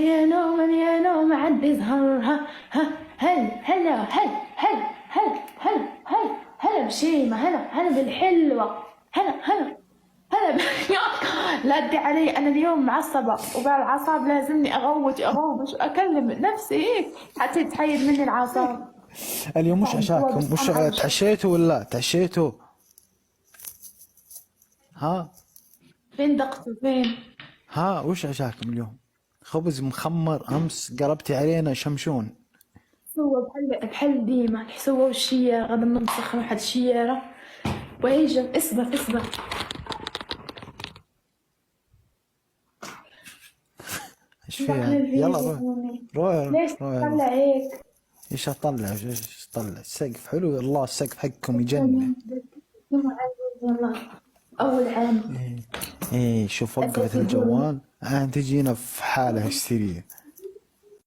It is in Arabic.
يا نوم يا نوم عدي زهرها. هلا هلا بشيمة، هلا بالحلوة، هلا لا تدي علي، أنا اليوم معصبة وبالعصاب لازمني أغوش أكلم نفسي هيك حتى تحيد مني العصاب. اليوم مش هو عشاكم، بس مش أنا أبشر. تعشيتوا ولا تعشيتوا؟ ها فين دقته فين؟ ها وش عشاكم اليوم؟ خبز مخمر، امس قربتي علينا شمشون. سوى بحل ديما سوى الشيارة غدا ننسخ واحد الشيارة ويجي اصبر. ايش دخل فيها؟ يلا الفيديو روح هوني. روح ليش روح يلا. تطلع هيك؟ ايش اطلع؟ ايش اطلع؟ السقف حلو والله، السقف حقكم يجنن. والله أول عام ايه ايه، شوف وقفت أساتذة الجوال الان تجينا في حالة هستيرية.